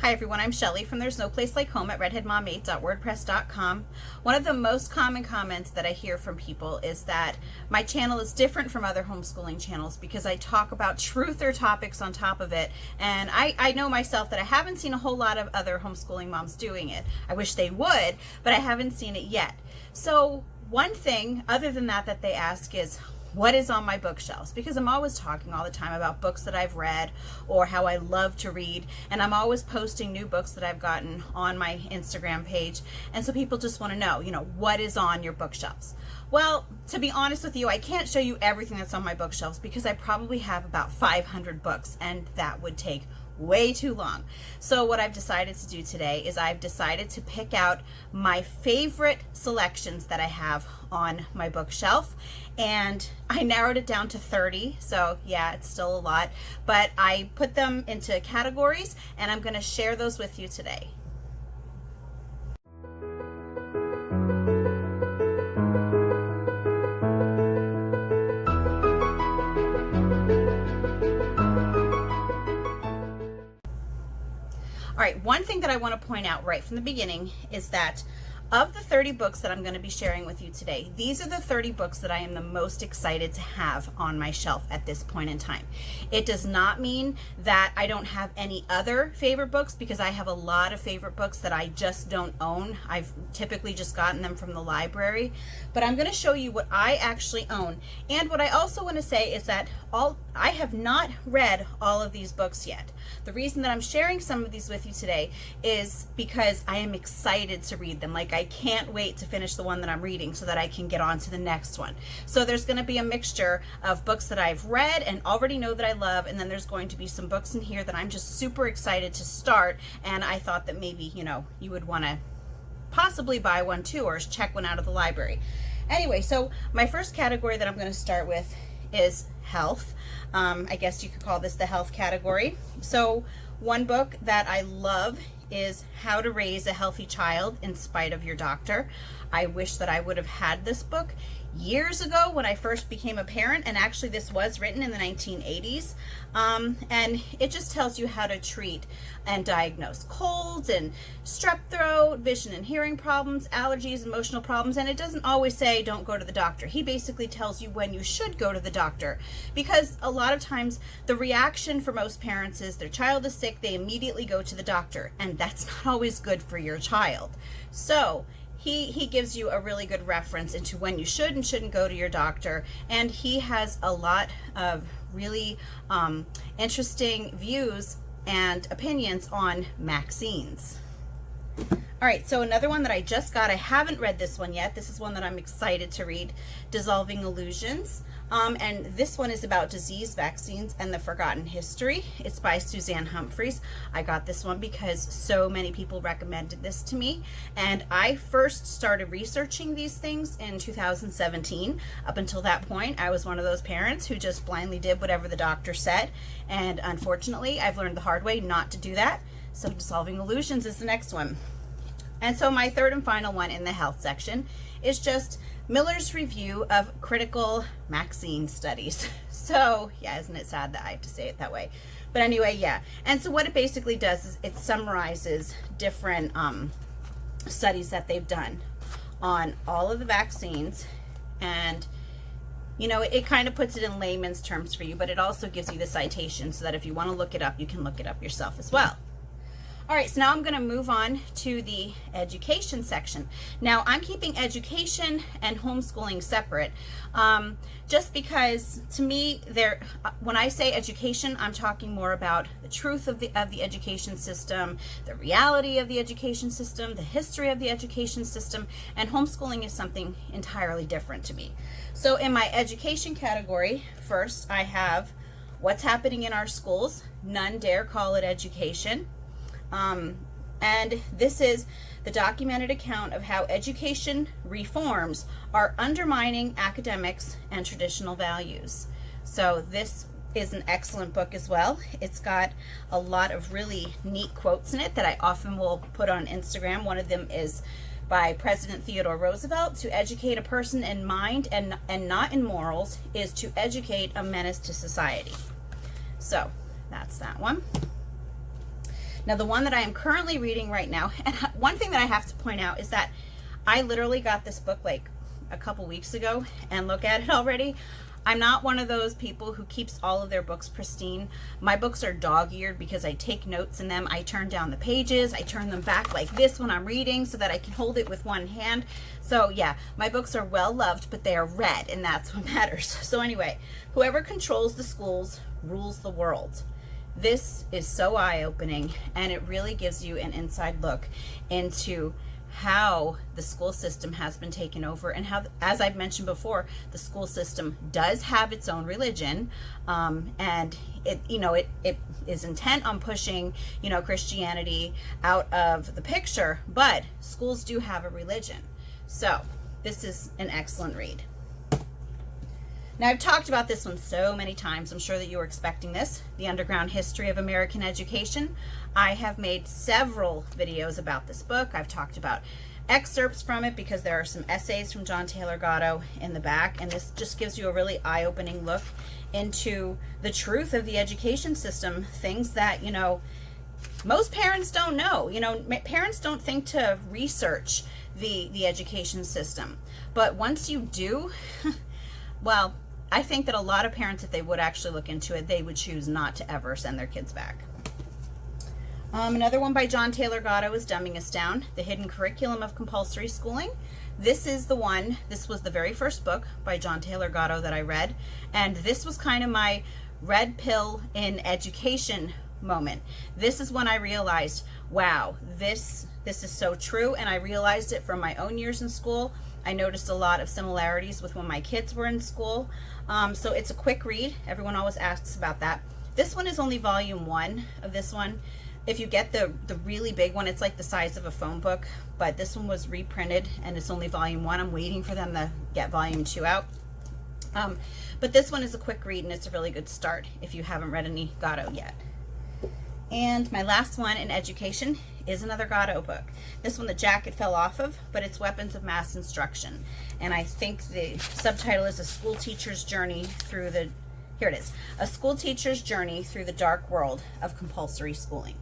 Hi everyone, I'm Shelly from There's No Place Like Home at redheadmom8.wordpress.com. One of the most common comments that I hear from people is that my channel is different from other homeschooling channels because I talk about truth or topics on top of it. And I know myself that I haven't seen a whole lot of other homeschooling moms doing it. I wish they would, but I haven't seen it yet. So one thing other than that they ask is, what is on my bookshelves? Because I'm always talking all the time about books that I've read or how I love to read, and I'm always posting new books that I've gotten on my Instagram page. And so people just want to know, what is on your bookshelves? Well, to be honest with you, I can't show you everything that's on my bookshelves because I probably have about 500 books, and that would take way too long. So what I've decided to do today is I've decided to pick out my favorite selections that I have on my bookshelf, and I narrowed it down to 30. So yeah, it's still a lot, but I put them into categories and I'm going to share those with you today. All right, one thing that I want to point out right from the beginning is that of the 30 books that I'm going to be sharing with you today, these are the 30 books that I am the most excited to have on my shelf at this point in time. It does not mean that I don't have any other favorite books, because I have a lot of favorite books that I just don't own. I've typically just gotten them from the library, but I'm going to show you what I actually own. And what I also want to say is that I have not read all of these books yet. The reason that I'm sharing some of these with you today is because I am excited to read them. Like, I can't wait to finish the one that I'm reading so that I can get on to the next one. So there's going to be a mixture of books that I've read and already know that I love, and then there's going to be some books in here that I'm just super excited to start, and I thought that maybe, you would want to possibly buy one too, or check one out of the library. Anyway, so my first category that I'm going to start with is health. I guess you could call this the health category. So one book that I love is How to Raise a Healthy Child in Spite of Your Doctor. I wish that I would have had this book years ago when I first became a parent, and actually this was written in the 1980s, and it just tells you how to treat and diagnose colds and strep throat, vision and hearing problems, allergies, emotional problems, and it doesn't always say don't go to the doctor. He basically tells you when you should go to the doctor, because a lot of times the reaction for most parents is their child is sick, they immediately go to the doctor, and that's not always good for your child. So he gives you a really good reference into when you should and shouldn't go to your doctor, and he has a lot of really interesting views and opinions on vaccines. All right, so another one that I just got, I haven't read this one yet. This is one that I'm excited to read, Dissolving Illusions. And this one is about disease, vaccines, and the forgotten history. It's by Suzanne Humphries. I got this one because so many people recommended this to me. And I first started researching these things in 2017. Up until that point, I was one of those parents who just blindly did whatever the doctor said. And unfortunately, I've learned the hard way not to do that. So Dissolving Illusions is the next one. And so my third and final one in the health section is just Miller's Review of Critical Vaccine Studies. So yeah, isn't it sad that I have to say it that way? But anyway, yeah. And so what it basically does is it summarizes different studies that they've done on all of the vaccines, and it kind of puts it in layman's terms for you, but it also gives you the citation so that if you want to look it up, you can look it up yourself as well. All right, so now I'm going to move on to the education section. Now, I'm keeping education and homeschooling separate, just because to me, when I say education, I'm talking more about the truth of the education system, the reality of the education system, the history of the education system, and homeschooling is something entirely different to me. So in my education category, first I have what's happening in our schools. None dare call it education. And this is the documented account of how education reforms are undermining academics and traditional values. So this is an excellent book as well. It's got a lot of really neat quotes in it that I often will put on Instagram. One of them is by President Theodore Roosevelt: to educate a person in mind and not in morals is to educate a menace to society. So that's that one. Now, the one that I am currently reading right now, and one thing that I have to point out is that I literally got this book like a couple weeks ago, and look at it already. I'm not one of those people who keeps all of their books pristine. My books are dog-eared because I take notes in them. I turn down the pages. I turn them back like this when I'm reading so that I can hold it with one hand. So yeah, my books are well loved, but they are read, and that's what matters. So anyway, whoever controls the schools rules the world. This is so eye-opening, and it really gives you an inside look into how the school system has been taken over, and how, as I've mentioned before, the school system does have its own religion, and it is intent on pushing Christianity out of the picture, but schools do have a religion. So this is an excellent read. Now, I've talked about this one so many times. I'm sure that you were expecting this. The Underground History of American Education. I have made several videos about this book. I've talked about excerpts from it because there are some essays from John Taylor Gatto in the back, and this just gives you a really eye-opening look into the truth of the education system, things that, most parents don't know. Parents don't think to research the education system. But once you do, well, I think that a lot of parents, if they would actually look into it, they would choose not to ever send their kids back. Another one by John Taylor Gatto is Dumbing Us Down, The Hidden Curriculum of Compulsory Schooling. This was the very first book by John Taylor Gatto that I read, and this was kind of my red pill in education moment. This is when I realized, wow, this is so true, and I realized it from my own years in school. I noticed a lot of similarities with when my kids were in school. So it's a quick read. Everyone always asks about that. This one is only volume 1 of this one. If you get the really big one, it's like the size of a phone book, but this one was reprinted and it's only volume 1. I'm waiting for them to get volume 2 out. But this one is a quick read, and it's a really good start if you haven't read any Gatto yet. And my last one in education is another Gatto book. This one the jacket fell off of, but it's Weapons of Mass Instruction. And I think the subtitle is A School Teacher's Journey Through the, here it is, A School Teacher's Journey Through the Dark World of Compulsory Schooling.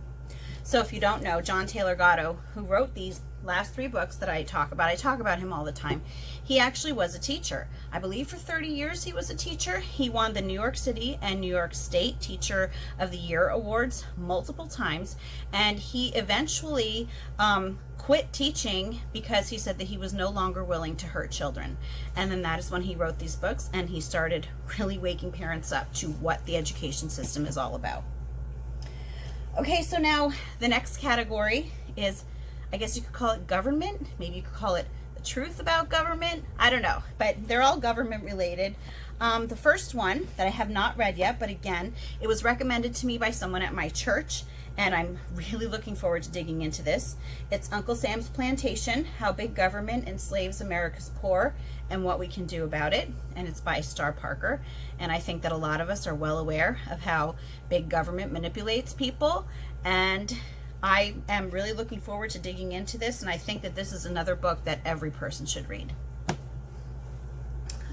So if you don't know, John Taylor Gatto, who wrote these last 3 books that I talk about him all the time. He actually was a teacher. I believe for 30 years he was a teacher. He won the New York City and New York State Teacher of the Year awards multiple times, and he eventually quit teaching because he said that he was no longer willing to hurt children. And then that is when he wrote these books, and he started really waking parents up to what the education system is all about. Okay, so now the next category is, I guess you could call it government. Maybe you could call it the truth about government. I don't know, but they're all government related. The first one that I have not read yet, but again, it was recommended to me by someone at my church, and I'm really looking forward to digging into this. It's Uncle Sam's Plantation, How Big Government Enslaves America's Poor and What We Can Do About It. And it's by Star Parker. And I think that a lot of us are well aware of how big government manipulates people. And I am really looking forward to digging into this, and I think that this is another book that every person should read.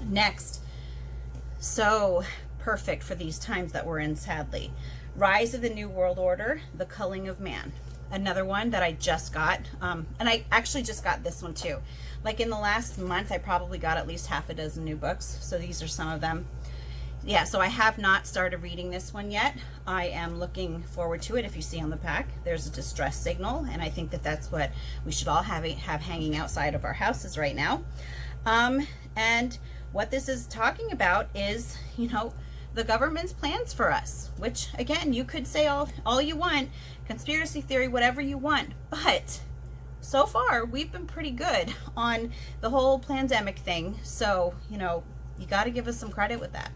Next, so perfect for these times that we're in, sadly, Rise of the New World Order, The Culling of Man. Another one that I just got, and I actually just got this one too. Like in the last month, I probably got at least half a dozen new books, so these are some of them. Yeah, so I have not started reading this one yet. I am looking forward to it. If you see on the back, there's a distress signal, and I think that that's what we should all have hanging outside of our houses right now. And what this is talking about is, the government's plans for us, which again, you could say all you want, conspiracy theory, whatever you want, but so far we've been pretty good on the whole pandemic thing. So, you got to give us some credit with that.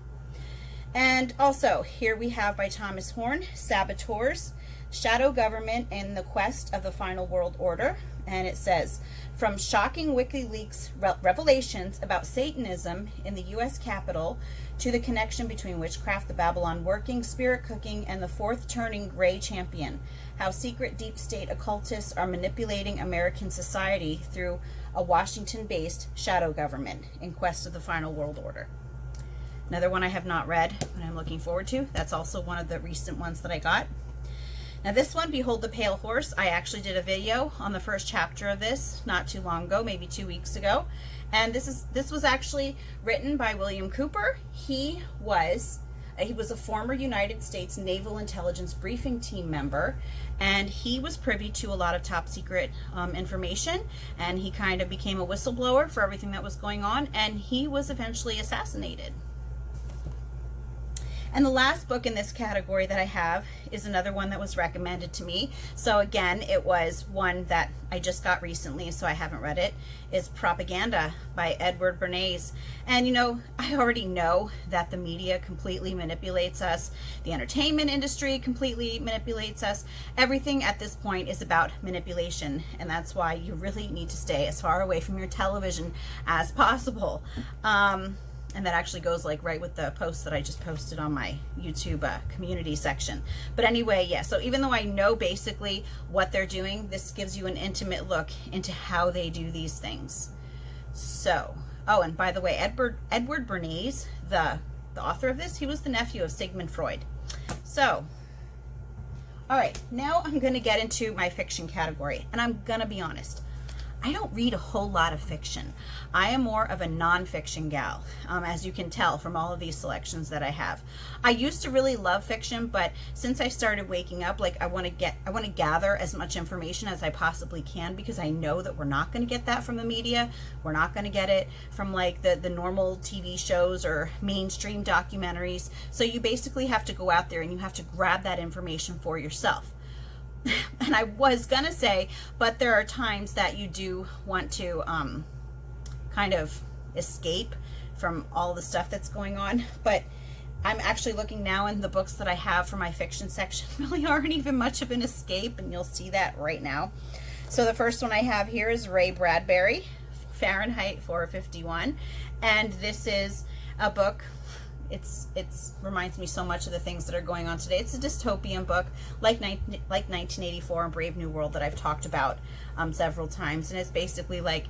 And also, here we have by Thomas Horn, Saboteurs, Shadow Government in the Quest of the Final World Order. And it says, from shocking WikiLeaks revelations about Satanism in the U.S. Capitol to the connection between witchcraft, the Babylon working, spirit cooking, and the fourth turning gray champion, how secret deep state occultists are manipulating American society through a Washington-based shadow government in quest of the final world order. Another one I have not read, but I'm looking forward to. That's also one of the recent ones that I got. Now this one, Behold the Pale Horse, I actually did a video on the first chapter of this not too long ago, maybe 2 weeks ago. And this was actually written by William Cooper. He was a former United States Naval Intelligence Briefing Team member, and he was privy to a lot of top secret information, and he kind of became a whistleblower for everything that was going on, and he was eventually assassinated. And the last book in this category that I have is another one that was recommended to me. So again, it was one that I just got recently, so I haven't read it. It's Propaganda by Edward Bernays. And you know, I already know that the media completely manipulates us. The entertainment industry completely manipulates us. Everything at this point is about manipulation, and that's why you really need to stay as far away from your television as possible. And that actually goes like right with the post that I just posted on my YouTube community section. But anyway, yeah, so even though I know basically what they're doing, this gives you an intimate look into how they do these things. So, oh, and by the way, Edward Bernays, the author of this, he was the nephew of Sigmund Freud. So, all right, now I'm going to get into my fiction category, and I'm going to be honest. I don't read a whole lot of fiction. I am more of a nonfiction gal, as you can tell from all of these selections that I have. I used to really love fiction, but since I started waking up, like I want to gather as much information as I possibly can, because I know that we're not going to get that from the media. We're not going to get it from like the normal TV shows or mainstream documentaries. So you basically have to go out there and you have to grab that information for yourself. And I was gonna say, but there are times that you do want to kind of escape from all the stuff that's going on. But I'm actually looking now, in the books that I have for my fiction section really aren't even much of an escape, and you'll see that right now. So the first one I have here is Ray Bradbury, Fahrenheit 451, and this is a book. It's reminds me so much of the things that are going on today. It's a dystopian book, like 1984 and Brave New World, that I've talked about several times. And it's basically like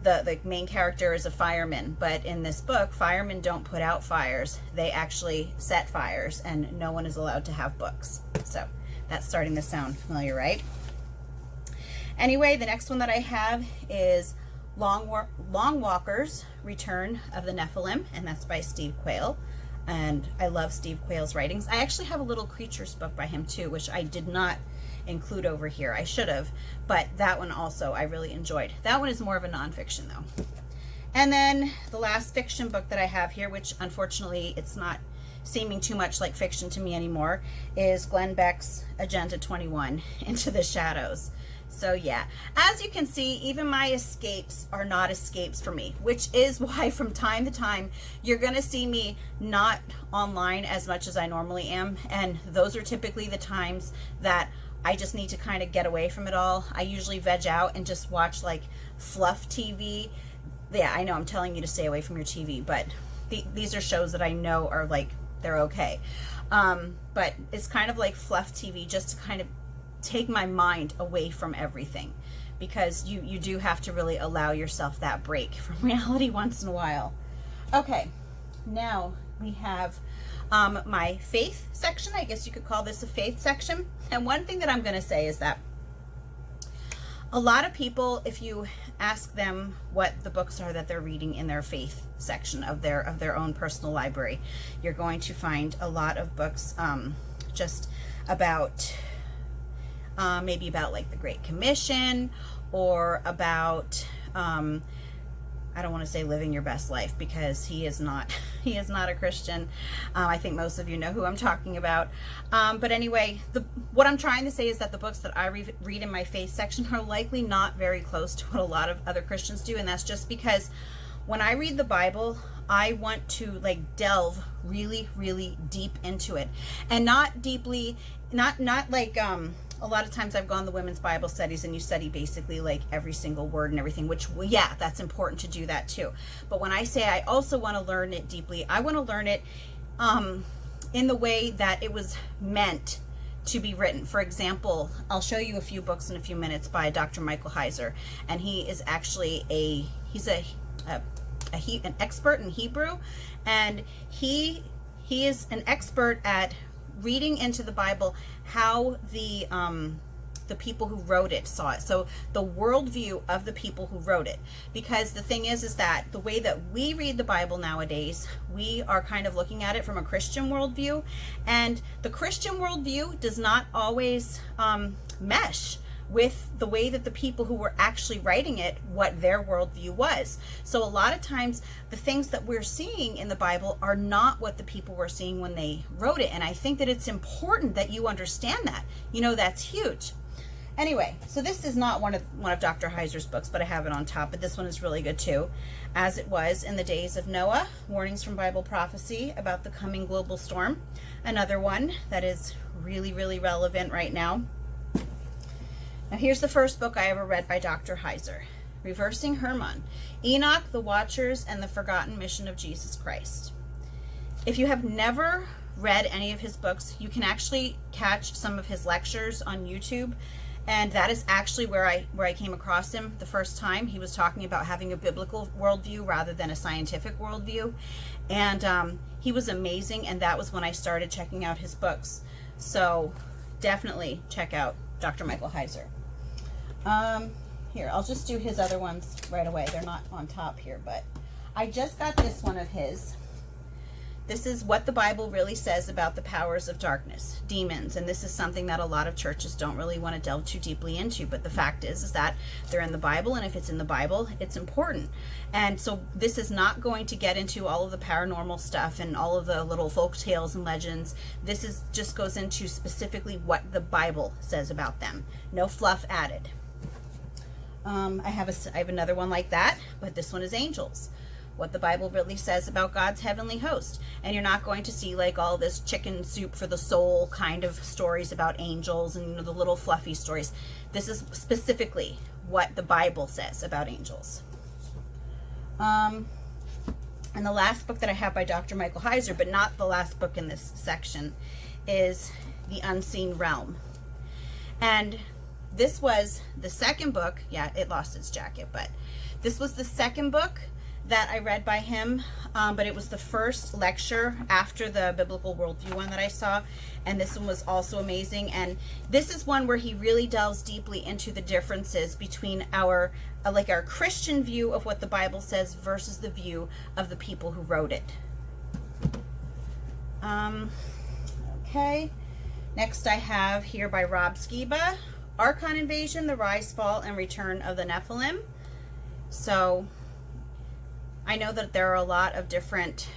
the main character is a fireman, but in this book, firemen don't put out fires. They actually set fires, and no one is allowed to have books. So that's starting to sound familiar, right? Anyway, the next one that I have is Long Walker's Return of the Nephilim, and that's by Steve Quayle. And I love Steve Quayle's writings. I actually have a little creatures book by him too, which I did not include over here. I should have, but that one also I really enjoyed. That one is more of a nonfiction though. And then the last fiction book that I have here, which unfortunately it's not seeming too much like fiction to me anymore, is Glenn Beck's Agenda 21, Into the Shadows. So yeah, as you can see, even my escapes are not escapes for me, which is why from time to time you're going to see me not online as much as I normally am. And those are typically the times that I just need to kind of get away from it all. I usually veg out and just watch like fluff TV. Yeah, I know I'm telling you to stay away from your TV, but these are shows that I know are like, they're okay. But it's kind of like fluff TV, just to kind of take my mind away from everything, because you do have to really allow yourself that break from reality once in a while. Okay, now we have my faith section. I guess you could call this a faith section. And one thing that I'm going to say is that a lot of people, if you ask them what the books are that they're reading in their faith section of their own personal library, you're going to find a lot of books just about maybe about like the Great Commission, or about I don't want to say living your best life, because he is not a Christian. I think most of you know who I'm talking about. But anyway, what I'm trying to say is that the books that I read in my faith section are likely not very close to what a lot of other Christians do, and that's just because when I read the Bible, I want to like delve really, really deep into it, and not deeply, not like a lot of times I've gone to women's Bible studies and you study basically like every single word and everything, which, well, yeah, that's important to do that too. But when I say I also want to learn it deeply, I want to learn it in the way that it was meant to be written. For example, I'll show you a few books in a few minutes by Dr. Michael Heiser, and he is actually an expert in Hebrew, and he is an expert at reading into the Bible how the people who wrote it saw it. So the worldview of the people who wrote it. Because the thing is that the way that we read the Bible nowadays, we are kind of looking at it from a Christian worldview. And the Christian worldview does not always mesh with the way that the people who were actually writing it, what their worldview was. So a lot of times the things that we're seeing in the Bible are not what the people were seeing when they wrote it. And I think that it's important that you understand that. You know, that's huge. Anyway, so this is not one of Dr. Heiser's books, but I have it on top. But this one is really good too. As It Was in the Days of Noah, Warnings from Bible Prophecy About the Coming Global Storm. Another one that is really, really relevant right now. Now here's the first book I ever read by Dr. Heiser. Reversing Hermon, Enoch, the Watchers, and the Forgotten Mission of Jesus Christ. If you have never read any of his books, you can actually catch some of his lectures on YouTube. And that is actually where I came across him the first time. He was talking about having a biblical worldview rather than a scientific worldview. And he was amazing, and that was when I started checking out his books. So definitely check out Dr. Michael Heiser. Here, I'll just do his other ones right away. They're not on top here, but I just got this one of his. This is what the Bible really says about the powers of darkness, demons. And this is something that a lot of churches don't really want to delve too deeply into. But the fact is that they're in the Bible. And if it's in the Bible, it's important. And so this is not going to get into all of the paranormal stuff and all of the little folk tales and legends. This is just goes into specifically what the Bible says about them. No fluff added. I have another one like that, but this one is angels. What the Bible really says about God's heavenly host. And you're not going to see like all this chicken soup for the soul kind of stories about angels and, you know, the little fluffy stories. This is specifically what the Bible says about angels. And the last book that I have by Dr. Michael Heiser, but not the last book in this section, is The Unseen Realm. And this was the second book. Yeah, it lost its jacket, but this was the second book that I read by him, but it was the first lecture after the biblical worldview one that I saw, and this one was also amazing. And this is one where he really delves deeply into the differences between our Christian view of what the Bible says versus the view of the people who wrote it. Okay, next I have here by Rob Skiba, Archon Invasion, The Rise, Fall, and Return of the Nephilim. So I know that there are a lot of different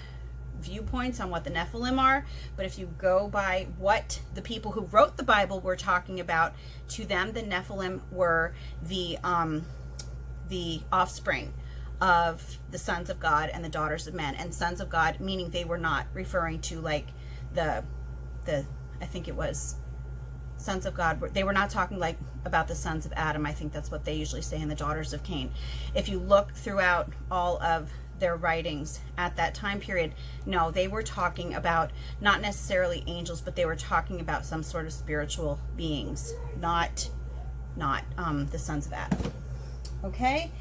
viewpoints on what the Nephilim are, but if you go by what the people who wrote the Bible were talking about, to them the Nephilim were the offspring of the sons of God and the daughters of men. And sons of God meaning they were not referring to like the I think it was sons of God. They were not talking like about the sons of Adam. I think that's what they usually say, in the daughters of Cain. If you look throughout all of their writings at that time period, no, they were talking about not necessarily angels, but they were talking about some sort of spiritual beings, not the sons of Adam. Okay,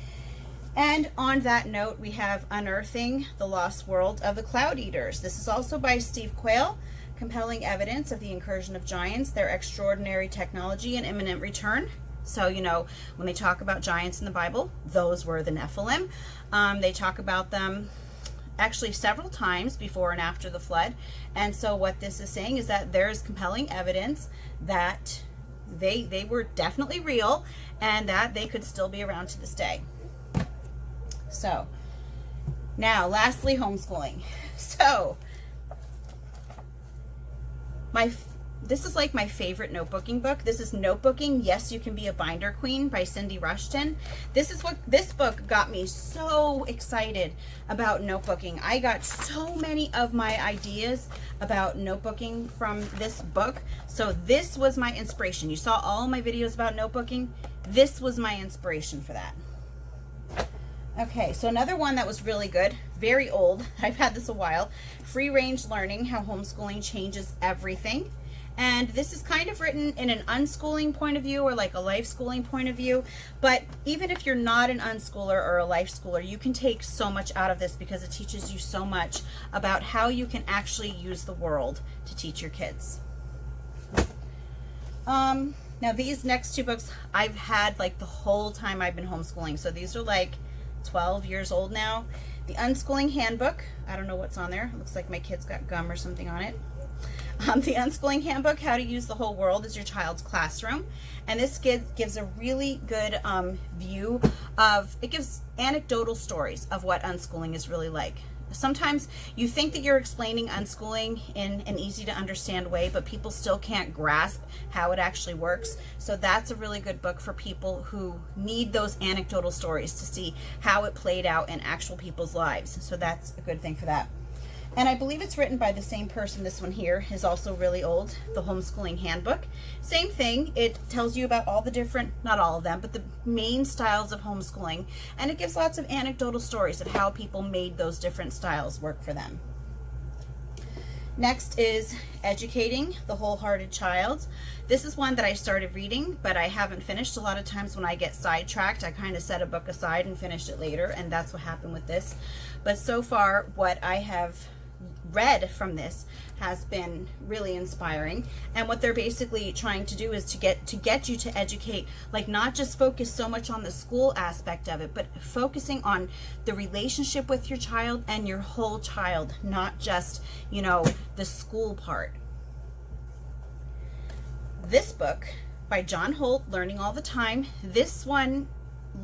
and on that note, we have Unearthing the Lost World of the Cloud Eaters. This is also by Steve Quayle. Compelling evidence of the incursion of giants, their extraordinary technology, and imminent return. So, you know, when they talk about giants in the Bible, those were the Nephilim. They talk about them actually several times before and after the flood. And so what this is saying is that there's compelling evidence that they were definitely real and that they could still be around to this day. So, now, lastly, homeschooling. So, this is like my favorite notebooking book. This is Notebooking, Yes, You Can Be a Binder Queen by Cindy Rushton. This book got me so excited about notebooking. I got so many of my ideas about notebooking from this book. So this was my inspiration. You saw all my videos about notebooking. This was my inspiration for that. Okay, so another one that was really good, very old, I've had this a while, Free Range Learning, How Homeschooling Changes Everything. And this is kind of written in an unschooling point of view or like a life schooling point of view. But even if you're not an unschooler or a life schooler, you can take so much out of this because it teaches you so much about how you can actually use the world to teach your kids. Now these next two books I've had like the whole time I've been homeschooling. So these are like 12 years old now. The Unschooling Handbook. I don't know what's on there. It looks like my kid's got gum or something on it. The Unschooling Handbook, How to Use the Whole World as Your Child's Classroom. And this gives a really good view of, it gives anecdotal stories of what unschooling is really like. Sometimes you think that you're explaining unschooling in an easy to understand way, but people still can't grasp how it actually works. So that's a really good book for people who need those anecdotal stories to see how it played out in actual people's lives. So that's a good thing for that. And I believe it's written by the same person. This one here is also really old, the Homeschooling Handbook. Same thing, it tells you about all the different, not all of them, but the main styles of homeschooling. And it gives lots of anecdotal stories of how people made those different styles work for them. Next is Educating the Wholehearted Child. This is one that I started reading, but I haven't finished. A lot of times when I get sidetracked, I kind of set a book aside and finish it later, and that's what happened with this. But so far, what I have read from this has been really inspiring, and what they're basically trying to do is to get you to educate, like not just focus so much on the school aspect of it, but focusing on the relationship with your child and your whole child, not just, you know, the school part. This book by John Holt, Learning All the Time, this one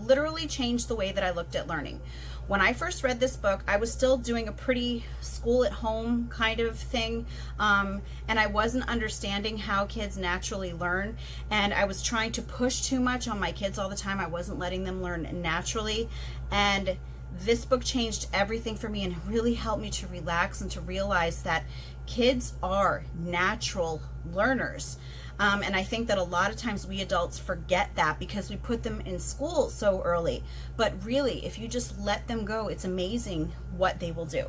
literally changed the way that I looked at learning. When I first read this book, I was still doing a pretty school at home kind of thing, and I wasn't understanding how kids naturally learn, and I was trying to push too much on my kids all the time. I wasn't letting them learn naturally, and this book changed everything for me and really helped me to relax and to realize that kids are natural learners. And I think that a lot of times we adults forget that because we put them in school so early. But really, if you just let them go, it's amazing what they will do.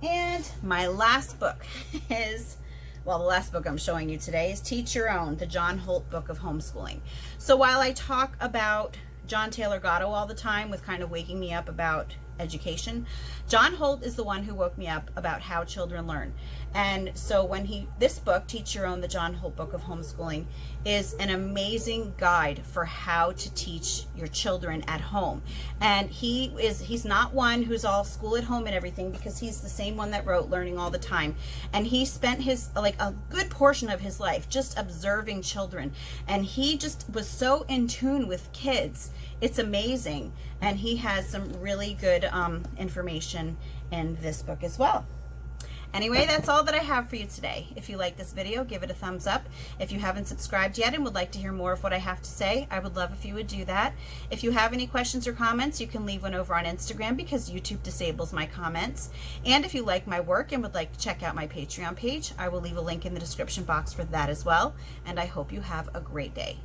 And my last book is, well, the last book I'm showing you today is Teach Your Own, the John Holt book of homeschooling. So while I talk about John Taylor Gatto all the time with kind of waking me up about education, John Holt is the one who woke me up about how children learn. And so this book, Teach Your Own, the John Holt book of homeschooling, is an amazing guide for how to teach your children at home. And he's not one who's all school at home and everything, because he's the same one that wrote Learning All the Time. And he spent a good portion of his life just observing children. And he just was so in tune with kids. It's amazing. And he has some really good information in this book as well. Anyway, that's all that I have for you today. If you like this video, give it a thumbs up. If you haven't subscribed yet and would like to hear more of what I have to say, I would love if you would do that. If you have any questions or comments, you can leave one over on Instagram because YouTube disables my comments. And if you like my work and would like to check out my Patreon page, I will leave a link in the description box for that as well. And I hope you have a great day.